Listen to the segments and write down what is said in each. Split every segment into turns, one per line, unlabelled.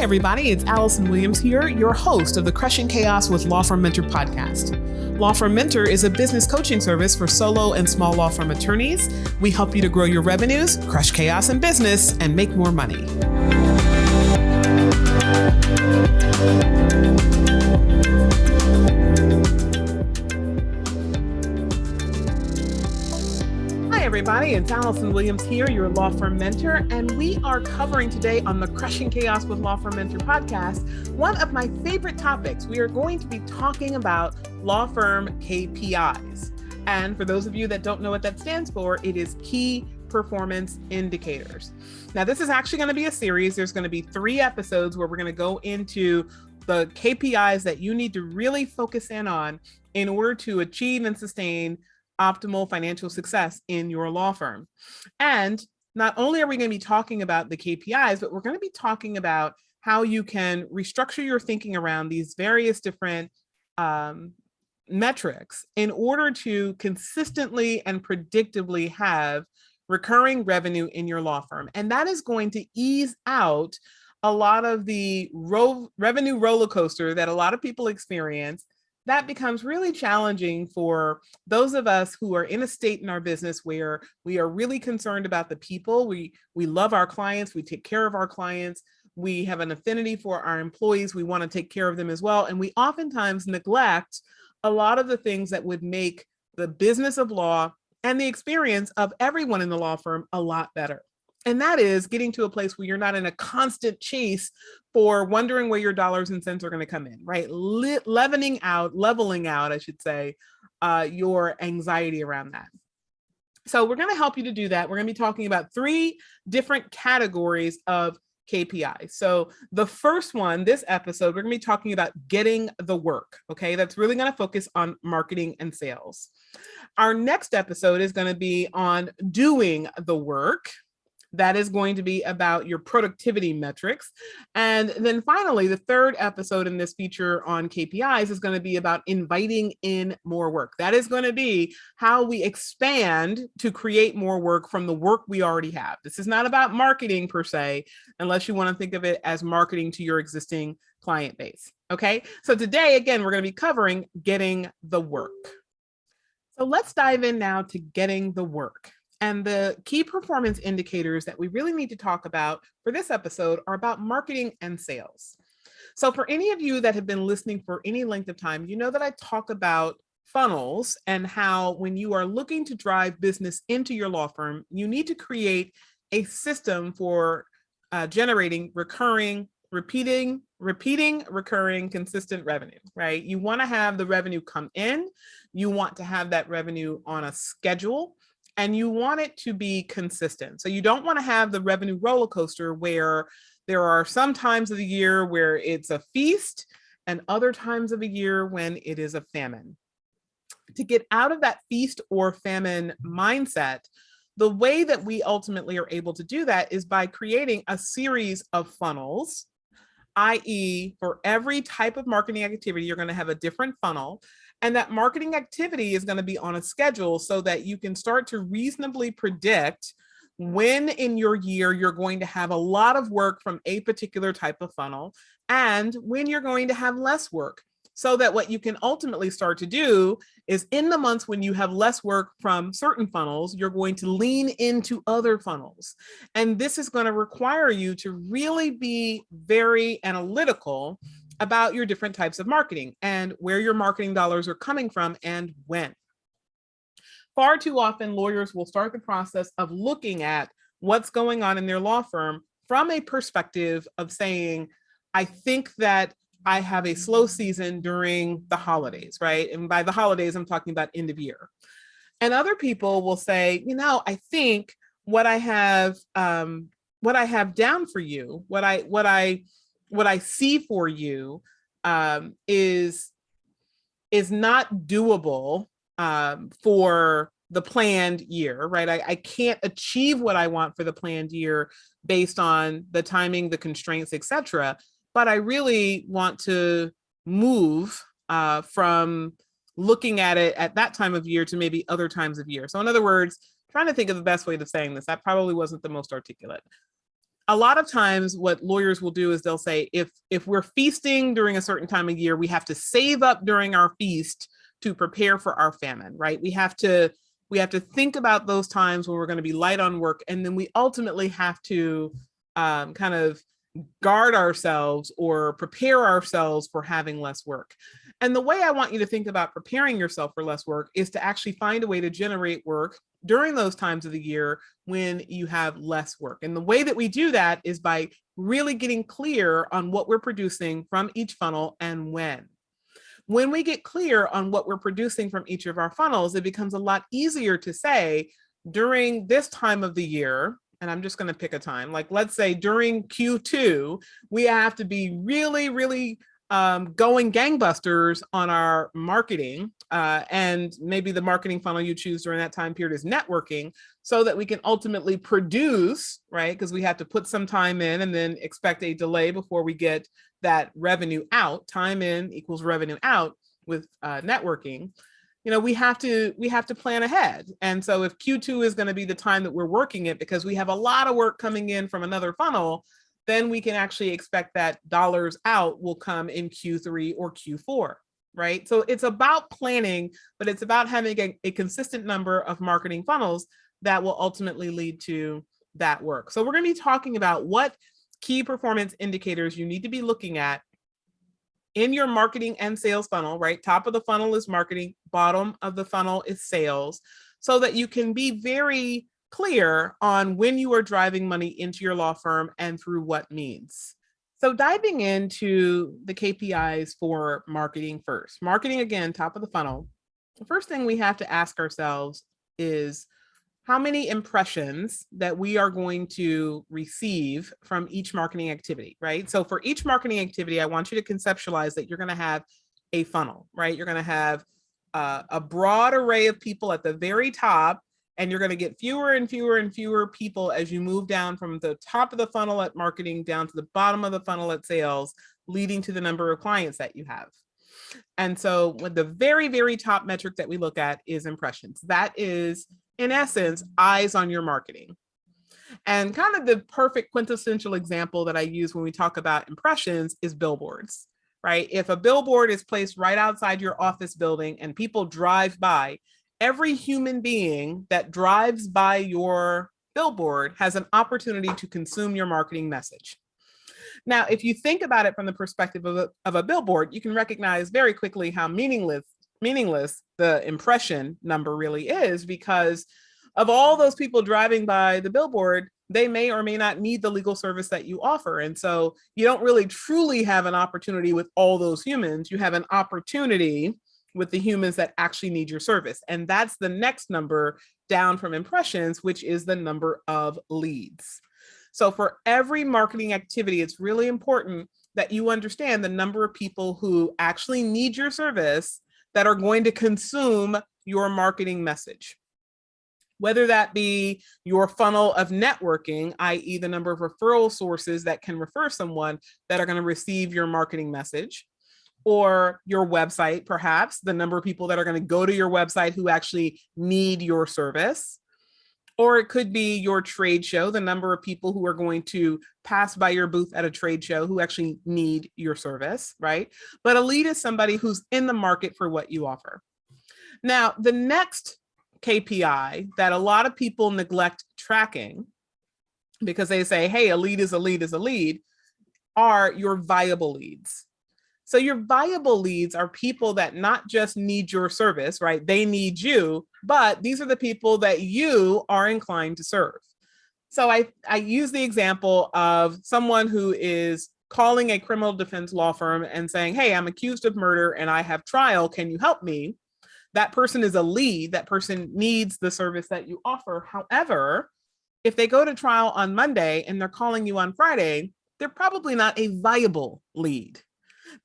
everybody, it's Allison Williams here, your host of the Crushing Chaos with Law Firm Mentor podcast. Law Firm Mentor is a business coaching service for solo and small law firm attorneys. We help you to grow your revenues, crush chaos in business, and make more money. Hi everybody, it's Allison Williams here, your law firm mentor, and we are covering today on the Crushing Chaos with Law Firm Mentor podcast one of my favorite topics. We are going to be talking about law firm KPIs. And for those of you that don't know what that stands for, it is key performance indicators. Now, this is actually going to be a series. There's going to be 3 episodes where we're going to go into the KPIs that you need to really focus in on in order to achieve and sustain optimal financial success in your law firm. And not only are we going to be talking about the KPIs, but we're going to be talking about how you can restructure your thinking around these various different metrics in order to consistently and predictably have recurring revenue in your law firm. And that is going to ease out a lot of the revenue roller coaster that a lot of people experience. That becomes really challenging for those of us who are in a state in our business where we are really concerned about the people. We love our clients. We take care of our clients. We have an affinity for our employees. We want to take care of them as well. And we oftentimes neglect a lot of the things that would make the business of law and the experience of everyone in the law firm a lot better. And that is getting to a place where you're not in a constant chase for wondering where your dollars and cents are going to come in, right? Leveling out, I should say, your anxiety around that. So we're going to help you to do that. We're going to be talking about 3 different categories of KPIs. So the first one, this episode, we're going to be talking about getting the work. Okay, that's really going to focus on marketing and sales. Our next episode is going to be on doing the work. That is going to be about your productivity metrics. And then finally, the 3rd episode in this feature on KPIs is going to be about inviting in more work. That is going to be how we expand to create more work from the work we already have. This is not about marketing per se, unless you want to think of it as marketing to your existing client base. Okay, so today, again, we're going to be covering getting the work. So let's dive in now to getting the work. And the key performance indicators that we really need to talk about for this episode are about marketing and sales. So for any of you that have been listening for any length of time, you know that I talk about funnels and how when you are looking to drive business into your law firm, you need to create a system for generating repeating, recurring, consistent revenue, right? You want to have the revenue come in. You want to have that revenue on a schedule. And you want it to be consistent. So you don't want to have the revenue roller coaster where there are some times of the year where it's a feast and other times of the year when it is a famine. To get out of that feast or famine mindset, the way that we ultimately are able to do that is by creating a series of funnels, i.e., for every type of marketing activity, you're going to have a different funnel. And that marketing activity is going to be on a schedule so that you can start to reasonably predict when in your year you're going to have a lot of work from a particular type of funnel and when you're going to have less work. So that what you can ultimately start to do is in the months when you have less work from certain funnels, you're going to lean into other funnels. And this is going to require you to really be very analytical about your different types of marketing and where your marketing dollars are coming from and when. Far too often, lawyers will start the process of looking at what's going on in their law firm from a perspective of saying, I think that I have a slow season during the holidays, right? And by the holidays, I'm talking about end of year. And other people will say, I think what I have down for you, what I see for you is not doable for the planned year, right? I can't achieve what I want for the planned year based on the timing, the constraints, etc. But I really want to move from looking at it at that time of year to maybe other times of year. So in other words, trying to think of the best way of saying this, that probably wasn't the most articulate. a lot of times what lawyers will do is they'll say, if we're feasting during a certain time of year, we have to save up during our feast to prepare for our famine, right? We have to think about those times when we're going to be light on work, and then we ultimately have to kind of guard ourselves or prepare ourselves for having less work. And the way I want you to think about preparing yourself for less work is to actually find a way to generate work during those times of the year when you have less work. And the way that we do that is by really getting clear on what we're producing from each funnel and when. When we get clear on what we're producing from each of our funnels, it becomes a lot easier to say during this time of the year, and I'm just going to pick a time, like let's say during Q2, we have to be really, really going gangbusters on our marketing. And maybe the marketing funnel you choose during that time period is networking, so that we can ultimately produce, right? Because we have to put some time in and then expect a delay before we get that revenue out. Time in equals revenue out with networking. We have to plan ahead. And so if Q2 is going to be the time that we're working it because we have a lot of work coming in from another funnel, then we can actually expect that dollars out will come in Q3 or Q4, right? So it's about planning, but it's about having a consistent number of marketing funnels that will ultimately lead to that work. So we're going to be talking about what key performance indicators you need to be looking at in your marketing and sales funnel, right? Top of the funnel is marketing, bottom of the funnel is sales, so that you can be very clear on when you are driving money into your law firm and through what means. So diving into the KPIs for marketing first. Marketing, again, top of the funnel. The first thing we have to ask ourselves is how many impressions that we are going to receive from each marketing activity, right? So for each marketing activity, I want you to conceptualize that you're going to have a funnel, right? You're going to have a broad array of people at the very top, and you're going to get fewer and fewer and fewer people as you move down from the top of the funnel at marketing down to the bottom of the funnel at sales, leading to the number of clients that you have. And so with the very, very top metric that we look at is impressions. That is, in essence, eyes on your marketing. And kind of the perfect quintessential example that I use when we talk about impressions is billboards, right? If a billboard is placed right outside your office building and people drive by, every human being that drives by your billboard has an opportunity to consume your marketing message. Now, if you think about it from the perspective of a billboard, you can recognize very quickly how meaningless the impression number really is, because of all those people driving by the billboard, they may or may not need the legal service that you offer. And so you don't really truly have an opportunity with all those humans. You have an opportunity with the humans that actually need your service. And that's the next number down from impressions, which is the number of leads. So for every marketing activity, it's really important that you understand the number of people who actually need your service that are going to consume your marketing message. Whether that be your funnel of networking, i.e. the number of referral sources that can refer someone that are going to receive your marketing message, or your website, perhaps the number of people that are going to go to your website who actually need your service. Or it could be your trade show, the number of people who are going to pass by your booth at a trade show who actually need your service, right? But a lead is somebody who's in the market for what you offer. Now, the next KPI that a lot of people neglect tracking, because they say, hey, a lead is a lead is a lead, are your viable leads. So your viable leads are people that not just need your service, right? They need you, but these are the people that you are inclined to serve. So I use the example of someone who is calling a criminal defense law firm and saying, hey, I'm accused of murder and I have trial. Can you help me? That person is a lead. That person needs the service that you offer. However, if they go to trial on Monday and they're calling you on Friday, they're probably not a viable lead.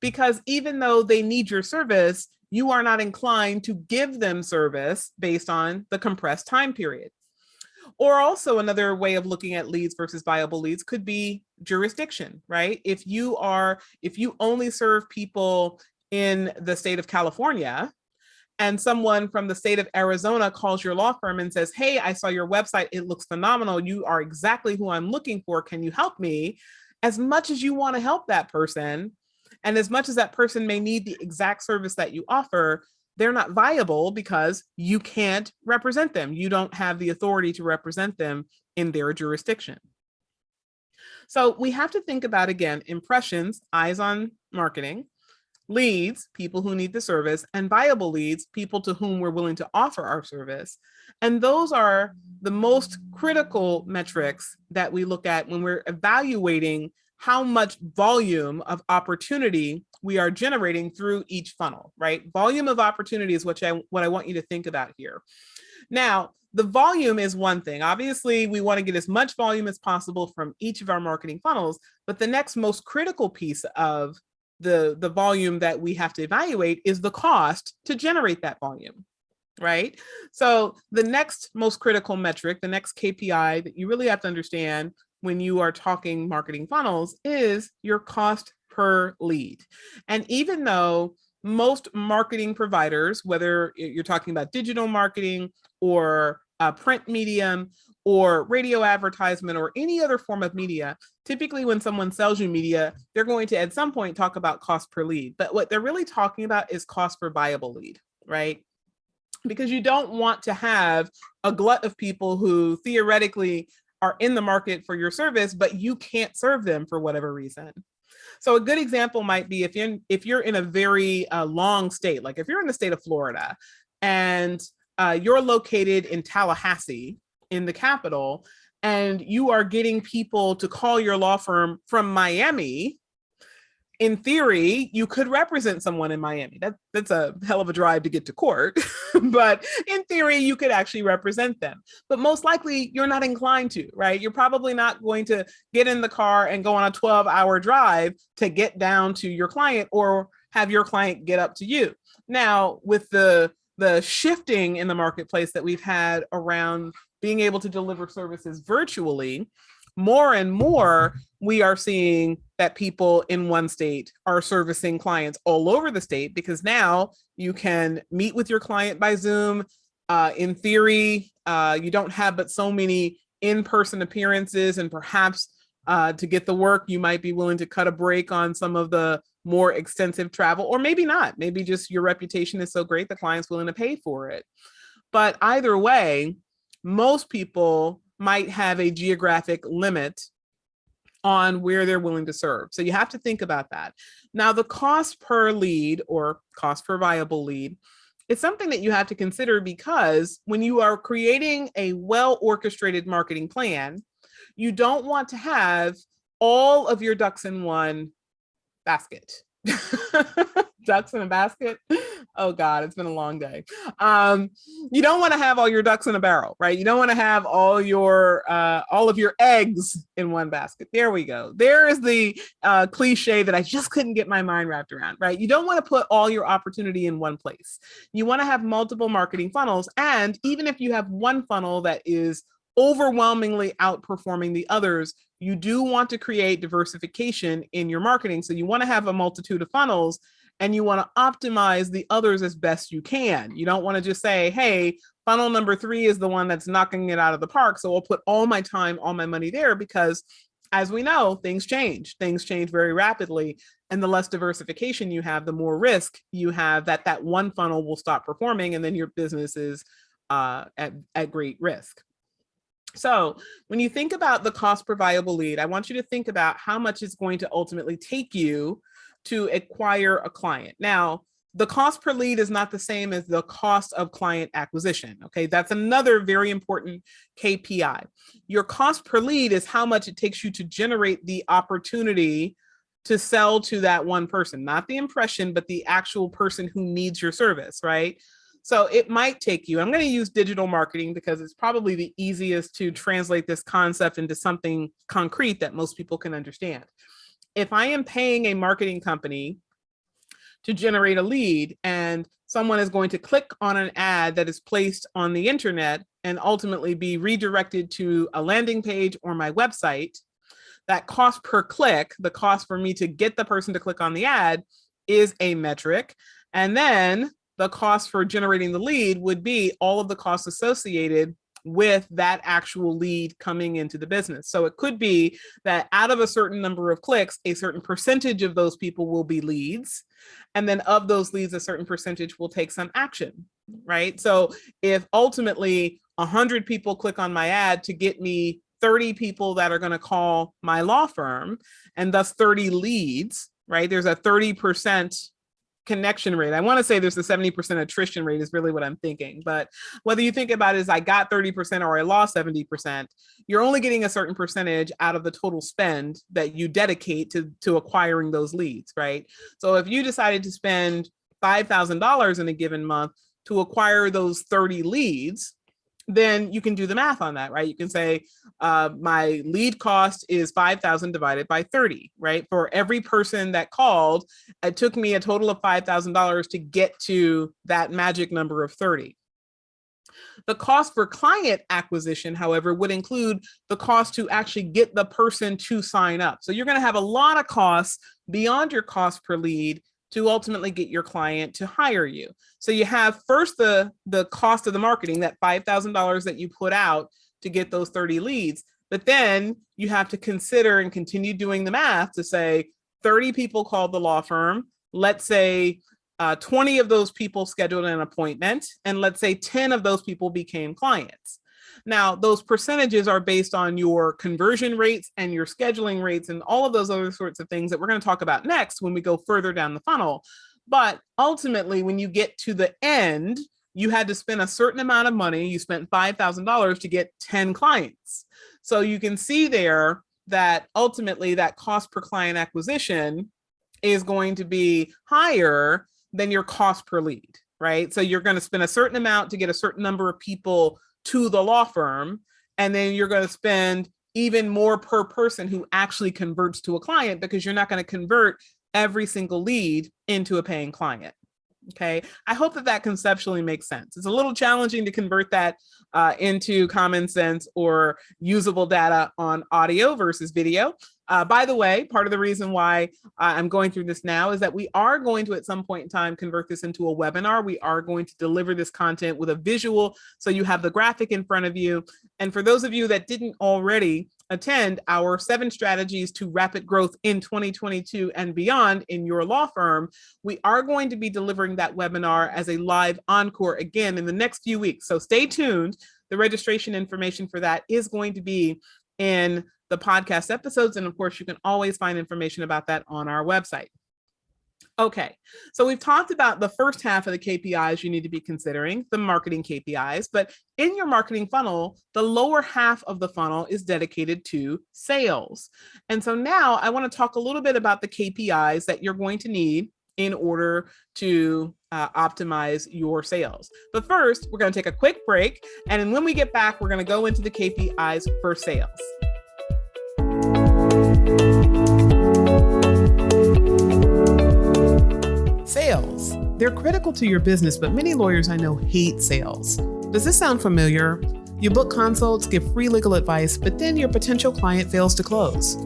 Because even though they need your service, you are not inclined to give them service based on the compressed time period. Or also another way of looking at leads versus viable leads could be jurisdiction, right? If you only serve people in the state of California and someone from the state of Arizona calls your law firm and says, hey, I saw your website. It looks phenomenal. You are exactly who I'm looking for. Can you help me? As much as you want to help that person, and as much as that person may need the exact service that you offer, they're not viable because you can't represent them. You don't have the authority to represent them in their jurisdiction. So we have to think about, again, impressions, eyes on marketing, leads, people who need the service, and viable leads, people to whom we're willing to offer our service. And those are the most critical metrics that we look at when we're evaluating how much volume of opportunity we are generating through each funnel, right? Volume of opportunity is what I want you to think about here. Now, the volume is one thing. Obviously, we want to get as much volume as possible from each of our marketing funnels, but the next most critical piece of the volume that we have to evaluate is the cost to generate that volume, right? So the next most critical metric, the next KPI that you really have to understand when you are talking marketing funnels is your cost per lead. And even though most marketing providers, whether you're talking about digital marketing or print medium or radio advertisement or any other form of media, typically when someone sells you media, they're going to at some point talk about cost per lead. But what they're really talking about is cost per viable lead, right? Because you don't want to have a glut of people who theoretically are in the market for your service, but you can't serve them for whatever reason. So a good example might be if you're in a very long state, like if you're in the state of Florida and you're located in Tallahassee, in the capital, and you are getting people to call your law firm from Miami. In theory, you could represent someone in Miami. That's a hell of a drive to get to court, but in theory, you could actually represent them. But most likely, you're not inclined to, right? You're probably not going to get in the car and go on a 12-hour drive to get down to your client or have your client get up to you. Now, with the shifting in the marketplace that we've had around being able to deliver services virtually, more and more, we are seeing that people in one state are servicing clients all over the state because now you can meet with your client by Zoom. In theory, you don't have but so many in-person appearances, and perhaps to get the work, you might be willing to cut a break on some of the more extensive travel, or maybe not. Maybe just your reputation is so great the client's willing to pay for it. But either way, most people might have a geographic limit on where they're willing to serve. So you have to think about that. Now, the cost per lead or cost per viable lead is something that you have to consider because when you are creating a well-orchestrated marketing plan, you don't want to have all of your ducks in one basket. Ducks in a basket. Oh God, it's been a long day. You don't want to have all your ducks in a barrel, right? You don't want to have all of your eggs in one basket. There we go. There is the cliche that I just couldn't get my mind wrapped around, right? You don't want to put all your opportunity in one place. You want to have multiple marketing funnels. And even if you have one funnel that is overwhelmingly outperforming the others, you do want to create diversification in your marketing. So you want to have a multitude of funnels and you want to optimize the others as best you can. You don't want to just say, hey, funnel number 3 is the one that's knocking it out of the park. So I'll put all my time, all my money there, because as we know, things change. Things change very rapidly. And the less diversification you have, the more risk you have that one funnel will stop performing and then your business is at great risk. So when you think about the cost per viable lead, I want you to think about how much it's going to ultimately take you to acquire a client. Now, the cost per lead is not the same as the cost of client acquisition. Okay, that's another very important KPI. Your cost per lead is how much it takes you to generate the opportunity to sell to that one person, not the impression, but the actual person who needs your service, right? So it might take you, I'm going to use digital marketing because it's probably the easiest to translate this concept into something concrete that most people can understand. If I am paying a marketing company to generate a lead and someone is going to click on an ad that is placed on the internet and ultimately be redirected to a landing page or my website, that cost per click, the cost for me to get the person to click on the ad, is a metric. And then the cost for generating the lead would be all of the costs associated with that actual lead coming into the business. So it could be that out of a certain number of clicks, a certain percentage of those people will be leads. And then of those leads, a certain percentage will take some action, right? So if ultimately 100 people click on my ad to get me 30 people that are going to call my law firm, and thus 30 leads, right? There's a 30% connection rate. I want to say there's a 70% attrition rate is really what I'm thinking. But whether you think about it as I got 30% or I lost 70%, you're only getting a certain percentage out of the total spend that you dedicate to acquiring those leads, right? So if you decided to spend $5,000 in a given month to acquire those 30 leads, then you can do the math on that, right? You can say my lead cost is 5,000 divided by 30, right? For every person that called, it took me a total of $5,000 to get to that magic number of 30. The cost for client acquisition, however, would include the cost to actually get the person to sign up. So you're going to have a lot of costs beyond your cost per lead to ultimately get your client to hire you. So you have first the cost of the marketing, that $5,000 that you put out to get those 30 leads. But then you have to consider and continue doing the math to say 30 people called the law firm. Let's say 20 of those people scheduled an appointment, and let's say 10 of those people became clients. Now, those percentages are based on your conversion rates and your scheduling rates and all of those other sorts of things that we're going to talk about next when we go further down the funnel. But ultimately, when you get to the end, you had to spend a certain amount of money. You spent $5,000 to get 10 clients. So you can see there that ultimately that cost per client acquisition is going to be higher than your cost per lead, right? So you're going to spend a certain amount to get a certain number of people to the law firm, and then you're going to spend even more per person who actually converts to a client, because you're not going to convert every single lead into a paying client. Okay, I hope that conceptually makes sense. It's a little challenging to convert that into common sense or usable data on audio versus video. By the way, part of the reason why I'm going through this now is that we are going to, at some point in time, convert this into a webinar. We are going to deliver this content with a visual, so you have the graphic in front of you. And for those of you that didn't already attend our 7 strategies to rapid growth in 2022 and beyond in your law firm, we are going to be delivering that webinar as a live encore again in the next few weeks. So stay tuned. The registration information for that is going to be in the podcast episodes. And of course, you can always find information about that on our website. Okay, so we've talked about the first half of the KPIs you need to be considering, the marketing KPIs, but in your marketing funnel, the lower half of the funnel is dedicated to sales. And so now I want to talk a little bit about the KPIs that you're going to need in order to optimize your sales. But first, we're going to take a quick break. And then when we get back, we're going to go into the KPIs for sales. Sales. They're critical to your business, but many lawyers I know hate sales. Does this sound familiar? You book consults, give free legal advice, but then your potential client fails to close.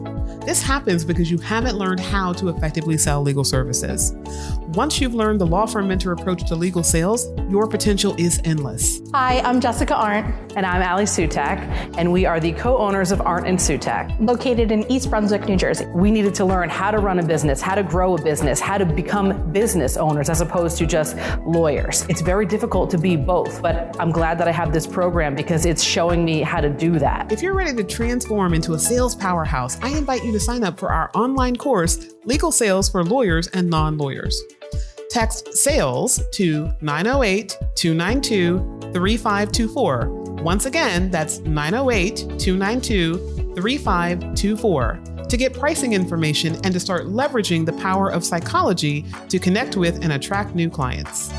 This happens because you haven't learned how to effectively sell legal services. Once you've learned the law firm mentor approach to legal sales, your potential is endless.
Hi, I'm Jessica Arndt. And I'm Ali Sutak, and we are the co-owners of Arndt and Sutak, located in East Brunswick, New Jersey. We needed to learn how to run a business, how to grow a business, how to become business owners as opposed to just lawyers. It's very difficult to be both, but I'm glad that I have this program because it's showing me how to do that.
If you're ready to transform into a sales powerhouse, I invite you to sign up for our online course, Legal Sales for Lawyers and Non-Lawyers. Text SALES to 908-292-3524. Once again, that's 908-292-3524 to get pricing information and to start leveraging the power of psychology to connect with and attract new clients.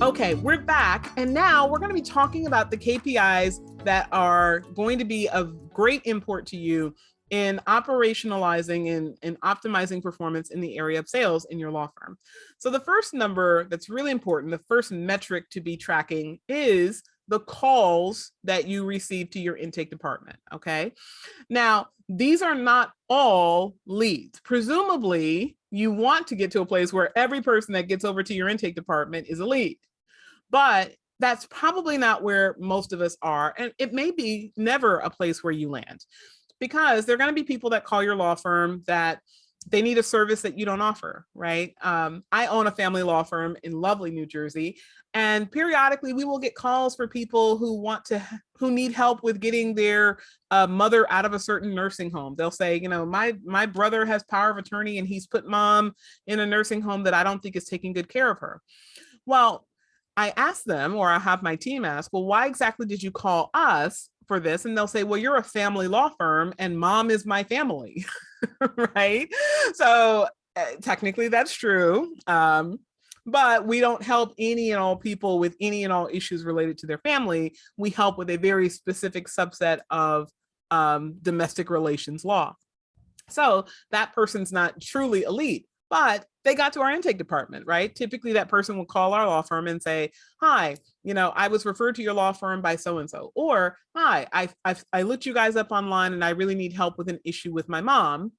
Okay, we're back, and now we're going to be talking about the KPIs that are going to be of great import to you in operationalizing and optimizing performance in the area of sales in your law firm. So the first number that's really important, the first metric to be tracking is the calls that you receive to your intake department. Okay. Now, these are not all leads. Presumably, you want to get to a place where every person that gets over to your intake department is a lead. But that's probably not where most of us are. And it may be never a place where you land, because there are going to be people that call your law firm that they need a service that you don't offer, right? I own a family law firm in lovely New Jersey, and periodically we will get calls for people who need help with getting their mother out of a certain nursing home. They'll say, my brother has power of attorney and he's put mom in a nursing home that I don't think is taking good care of her. Well, I ask them, or I have my team ask, well, why exactly did you call us for this? And they'll say, well, you're a family law firm and mom is my family, right? So technically that's true. But we don't help any and all people with any and all issues related to their family. We help with a very specific subset of domestic relations law. So that person's not truly elite, but they got to our intake department, right? Typically that person will call our law firm and say, hi, I was referred to your law firm by so-and-so, or hi, I looked you guys up online and I really need help with an issue with my mom.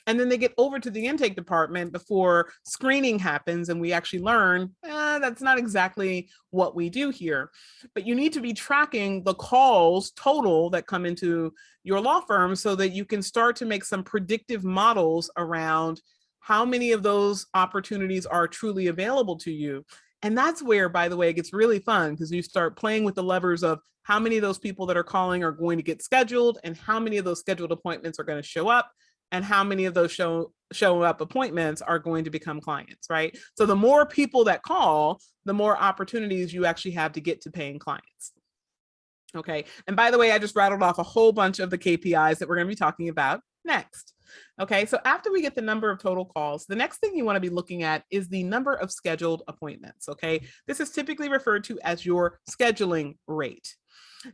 And then they get over to the intake department before screening happens and we actually learn that's not exactly what we do here. But you need to be tracking the calls total that come into your law firm so that you can start to make some predictive models around how many of those opportunities are truly available to you. And that's where, by the way, it gets really fun, because you start playing with the levers of how many of those people that are calling are going to get scheduled, and how many of those scheduled appointments are going to show up, and how many of those show up appointments are going to become clients, right? So the more people that call, the more opportunities you actually have to get to paying clients. Okay. And by the way, I just rattled off a whole bunch of the KPIs that we're going to be talking about next. Okay, so after we get the number of total calls, the next thing you want to be looking at is the number of scheduled appointments. Okay, this is typically referred to as your scheduling rate.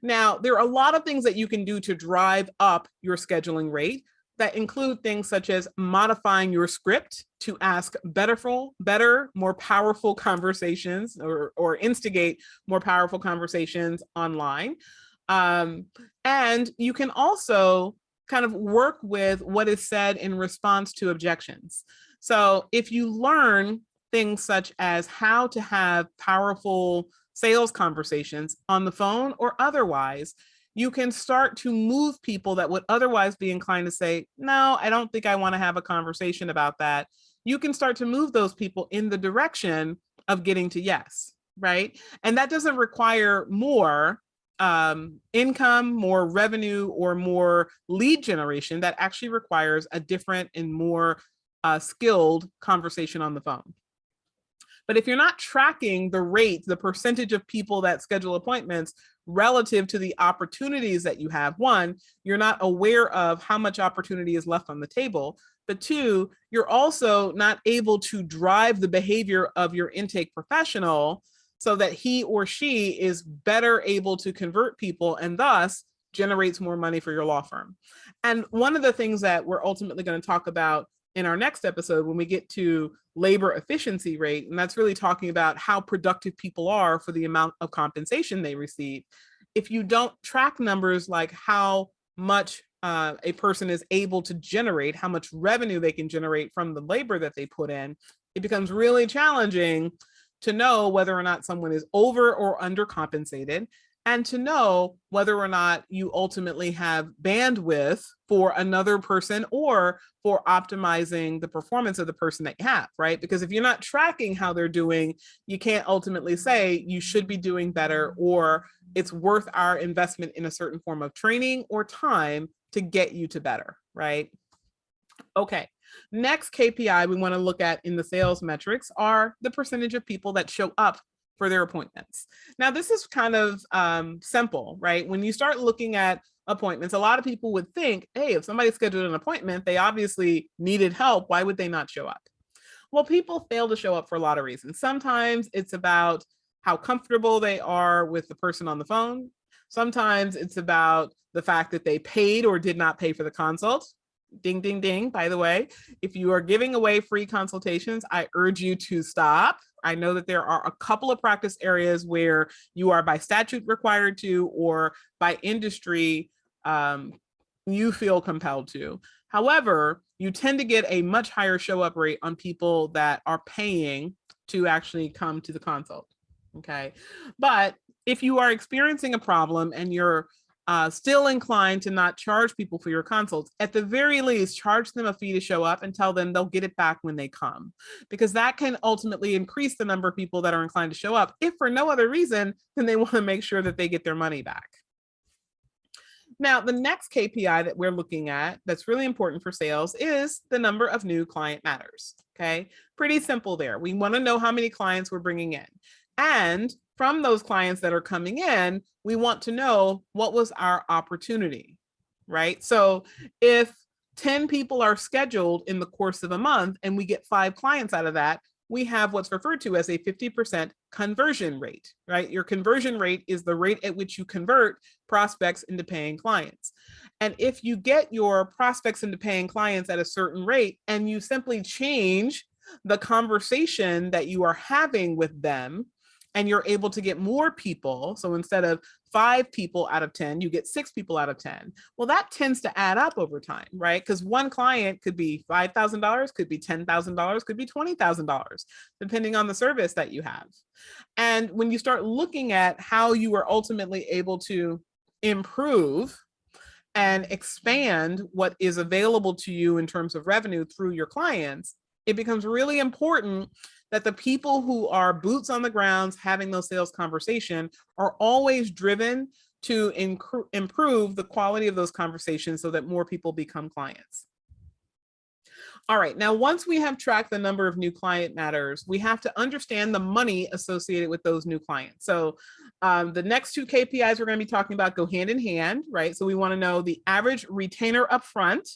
Now, there are a lot of things that you can do to drive up your scheduling rate that include things such as modifying your script to ask better, more powerful conversations, or instigate more powerful conversations online. And you can also kind of work with what is said in response to objections. So if you learn things such as how to have powerful sales conversations on the phone or otherwise, you can start to move people that would otherwise be inclined to say, no, I don't think I want to have a conversation about that. You can start to move those people in the direction of getting to yes, right? And that doesn't require more income, more revenue, or more lead generation. That actually requires a different and more skilled conversation on the phone. But if you're not tracking the rate, the percentage of people that schedule appointments relative to the opportunities that you have, one, you're not aware of how much opportunity is left on the table. But two, you're also not able to drive the behavior of your intake professional so that he or she is better able to convert people and thus generates more money for your law firm. And one of the things that we're ultimately going to talk about in our next episode when we get to labor efficiency rate, and that's really talking about how productive people are for the amount of compensation they receive. If you don't track numbers like how much a person is able to generate, how much revenue they can generate from the labor that they put in, it becomes really challenging to know whether or not someone is over or under compensated, and to know whether or not you ultimately have bandwidth for another person or for optimizing the performance of the person that you have, right? Because if you're not tracking how they're doing, you can't ultimately say you should be doing better or it's worth our investment in a certain form of training or time to get you to better, right? Okay, next KPI we want to look at in the sales metrics are the percentage of people that show up for their appointments. Now, this is kind of simple, right? When you start looking at appointments, a lot of people would think, hey, if somebody scheduled an appointment, they obviously needed help. Why would they not show up? Well, people fail to show up for a lot of reasons. Sometimes it's about how comfortable they are with the person on the phone. Sometimes it's about the fact that they paid or did not pay for the consult. Ding, ding, ding. By the way, if you are giving away free consultations, I urge you to stop. I know that there are a couple of practice areas where you are by statute required to, or by industry, you feel compelled to. However, you tend to get a much higher show up rate on people that are paying to actually come to the consult. Okay. But if you are experiencing a problem and you're still inclined to not charge people for your consults, at the very least, charge them a fee to show up and tell them they'll get it back when they come, because that can ultimately increase the number of people that are inclined to show up, if for no other reason than they want to make sure that they get their money back. Now, the next KPI that we're looking at that's really important for sales is the number of new client matters. Okay, pretty simple there. We want to know how many clients we're bringing in. And from those clients that are coming in, we want to know what was our opportunity, right? So if 10 people are scheduled in the course of a month and we get 5 clients out of that, we have what's referred to as a 50% conversion rate, right? Your conversion rate is the rate at which you convert prospects into paying clients. And if you get your prospects into paying clients at a certain rate and you simply change the conversation that you are having with them, and you're able to get more people, so instead of 5 people out of 10, you get 6 people out of 10. Well, that tends to add up over time, right? Because one client could be $5,000, could be $10,000, could be $20,000, depending on the service that you have. And when you start looking at how you are ultimately able to improve and expand what is available to you in terms of revenue through your clients, it becomes really important that the people who are boots on the ground having those sales conversations are always driven to improve the quality of those conversations so that more people become clients. All right, now once we have tracked the number of new client matters, we have to understand the money associated with those new clients. So the next 2 KPIs we're going to be talking about go hand in hand, right? So we want to know the average retainer upfront,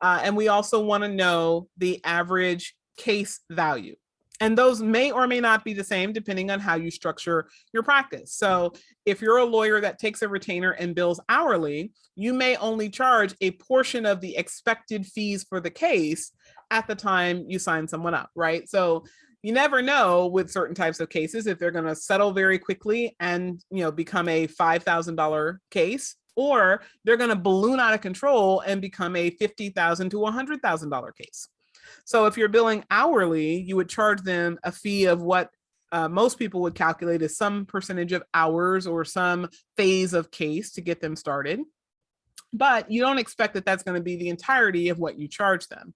and we also want to know the average case value. And those may or may not be the same depending on how you structure your practice. So if you're a lawyer that takes a retainer and bills hourly, you may only charge a portion of the expected fees for the case at the time you sign someone up, right? So you never know with certain types of cases if they're going to settle very quickly and, become a $5,000 case, or they're going to balloon out of control and become a $50,000 to $100,000 case. So if you're billing hourly, you would charge them a fee of what most people would calculate as some percentage of hours or some phase of case to get them started. But you don't expect that that's going to be the entirety of what you charge them.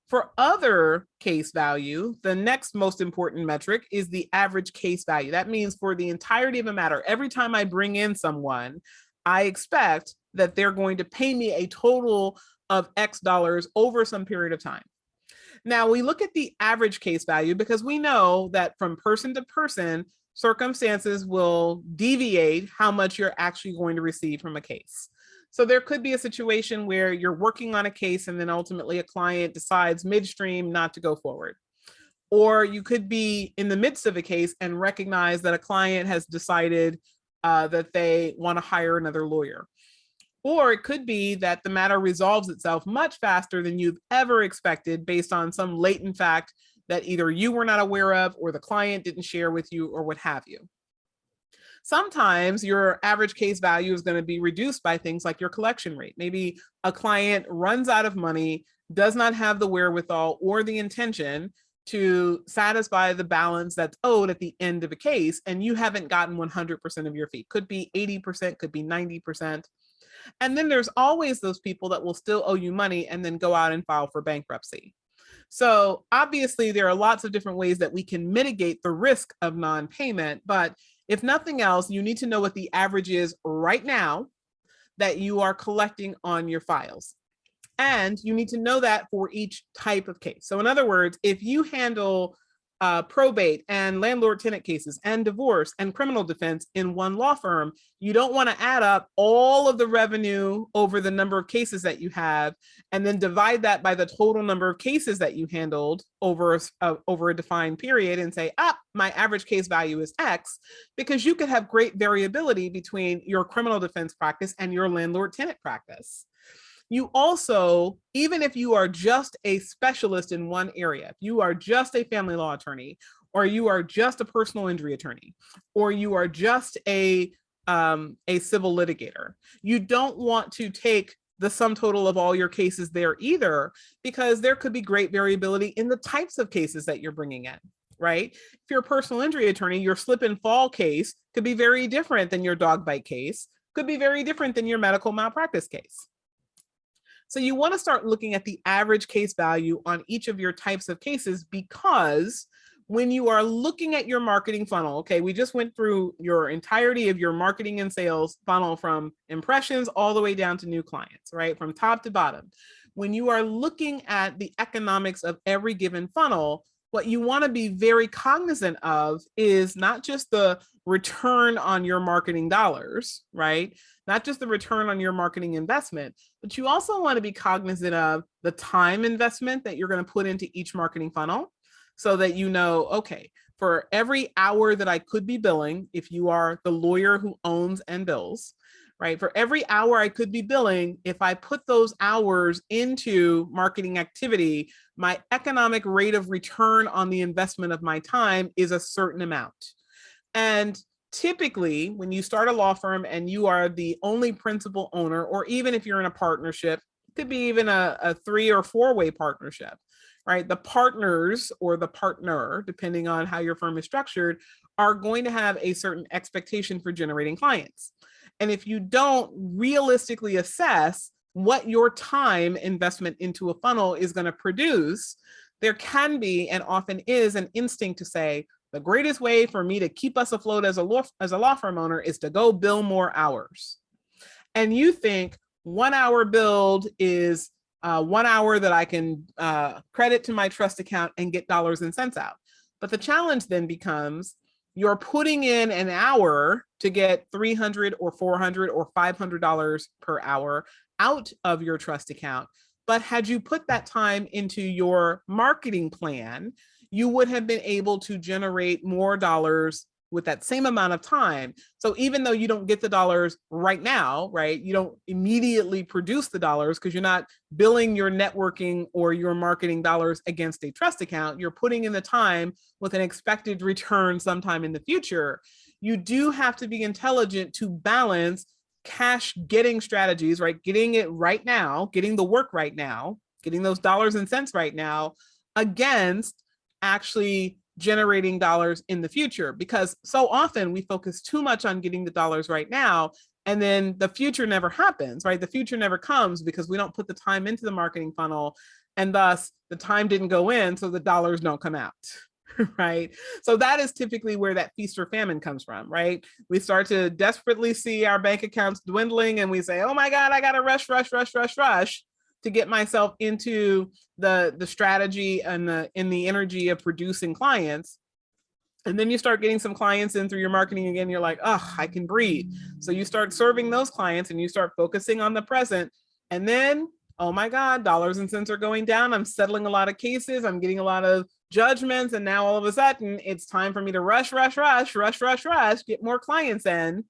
For other case value, the next most important metric is the average case value. That means for the entirety of a matter, every time I bring in someone, I expect that they're going to pay me a total of X dollars over some period of time. Now, we look at the average case value because we know that from person to person, circumstances will deviate how much you're actually going to receive from a case. So there could be a situation where you're working on a case and then ultimately a client decides midstream not to go forward. Or you could be in the midst of a case and recognize that a client has decided that they want to hire another lawyer. Or it could be that the matter resolves itself much faster than you've ever expected based on some latent fact that either you were not aware of or the client didn't share with you or what have you. Sometimes your average case value is going to be reduced by things like your collection rate. Maybe a client runs out of money, does not have the wherewithal or the intention to satisfy the balance that's owed at the end of a case, and you haven't gotten 100% of your fee. Could be 80%, could be 90%. And then there's always those people that will still owe you money and then go out and file for bankruptcy. So obviously there are lots of different ways that we can mitigate the risk of non-payment, but if nothing else, you need to know what the average is right now that you are collecting on your files. And you need to know that for each type of case. So in other words, if you handle probate and landlord-tenant cases and divorce and criminal defense in one law firm, you don't want to add up all of the revenue over the number of cases that you have and then divide that by the total number of cases that you handled over a defined period and say, my average case value is X, because you could have great variability between your criminal defense practice and your landlord-tenant practice. You also, even if you are just a specialist in one area, if you are just a family law attorney, or you are just a personal injury attorney, or you are just a civil litigator. You don't want to take the sum total of all your cases there either, because there could be great variability in the types of cases that you're bringing in, right? If you're a personal injury attorney, your slip and fall case could be very different than your dog bite case, could be very different than your medical malpractice case. So you want to start looking at the average case value on each of your types of cases, because when you are looking at your marketing funnel, okay, we just went through your entirety of your marketing and sales funnel from impressions all the way down to new clients, right? From top to bottom. When you are looking at the economics of every given funnel, what you want to be very cognizant of is not just the return on your marketing dollars, right? Not just the return on your marketing investment, but you also want to be cognizant of the time investment that you're going to put into each marketing funnel, so that you know, okay, for every hour that I could be billing, if you are the lawyer who owns and bills, right? For every hour I could be billing, if I put those hours into marketing activity, my economic rate of return on the investment of my time is a certain amount. And typically, when you start a law firm and you are the only principal owner, or even if you're in a partnership, it could be even a 3 or 4-way partnership, right? The partners or the partner, depending on how your firm is structured, are going to have a certain expectation for generating clients. And if you don't realistically assess what your time investment into a funnel is going to produce, there can be, and often is, an instinct to say, the greatest way for me to keep us afloat as a law firm owner is to go bill more hours. And you think 1 hour billed is 1 hour that I can credit to my trust account and get dollars and cents out. But the challenge then becomes, you're putting in an hour to get $300 or $400 or $500 per hour out of your trust account. But had you put that time into your marketing plan, you would have been able to generate more dollars with that same amount of time. So even though you don't get the dollars right now, right, you don't immediately produce the dollars because you're not billing your networking or your marketing dollars against a trust account, you're putting in the time with an expected return sometime in the future. You do have to be intelligent to balance cash getting strategies, right? Getting it right now, getting the work right now, getting those dollars and cents right now, against actually generating dollars in the future. Because so often we focus too much on getting the dollars right now, and then the future never happens, right? The future never comes because we don't put the time into the marketing funnel, and thus the time didn't go in, so the dollars don't come out. Right? So that is typically where that feast or famine comes from, right? We start to desperately see our bank accounts dwindling, and we say, oh my God, I got to rush to get myself into the strategy and in the energy of producing clients. And then you start getting some clients in through your marketing again. You're like, oh, I can breathe. So you start serving those clients and you start focusing on the present. And then, oh my God, dollars and cents are going down. I'm settling a lot of cases. I'm getting a lot of judgments. And now all of a sudden it's time for me to rush, get more clients in.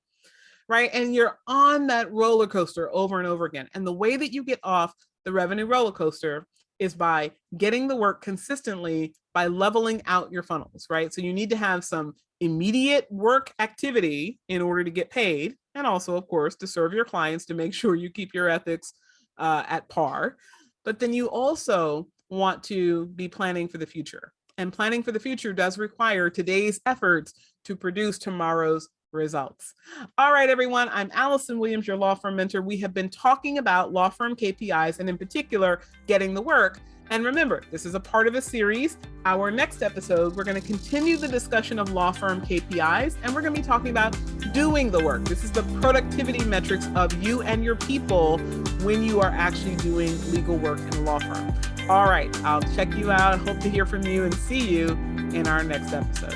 Right. And you're on that roller coaster over and over again. And the way that you get off the revenue roller coaster is by getting the work consistently, by leveling out your funnels, right? So you need to have some immediate work activity in order to get paid. And also, of course, to serve your clients, to make sure you keep your ethics at par. But then you also want to be planning for the future. And planning for the future does require today's efforts to produce tomorrow's results. All right, everyone. I'm Allison Williams, your law firm mentor. We have been talking about law firm KPIs, and in particular, getting the work. And remember, this is a part of a series. Our next episode, we're going to continue the discussion of law firm KPIs, and we're going to be talking about doing the work. This is the productivity metrics of you and your people when you are actually doing legal work in a law firm. All right, I'll check you out. I hope to hear from you and see you in our next episode.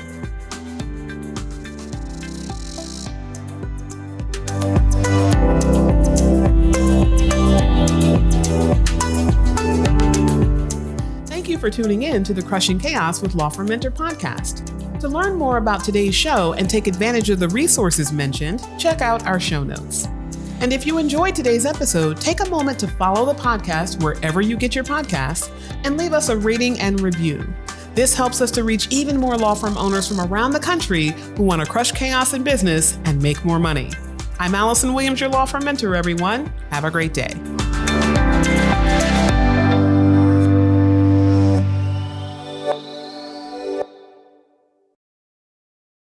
Thank you for tuning in to the Crushing Chaos with Law Firm Mentor podcast. To learn more about today's show and take advantage of the resources mentioned, check out our show notes. And if you enjoyed today's episode, take a moment to follow the podcast wherever you get your podcasts and leave us a rating and review. This helps us to reach even more law firm owners from around the country who want to crush chaos in business and make more money. I'm Allison Williams, your law firm mentor, everyone. Have a great day.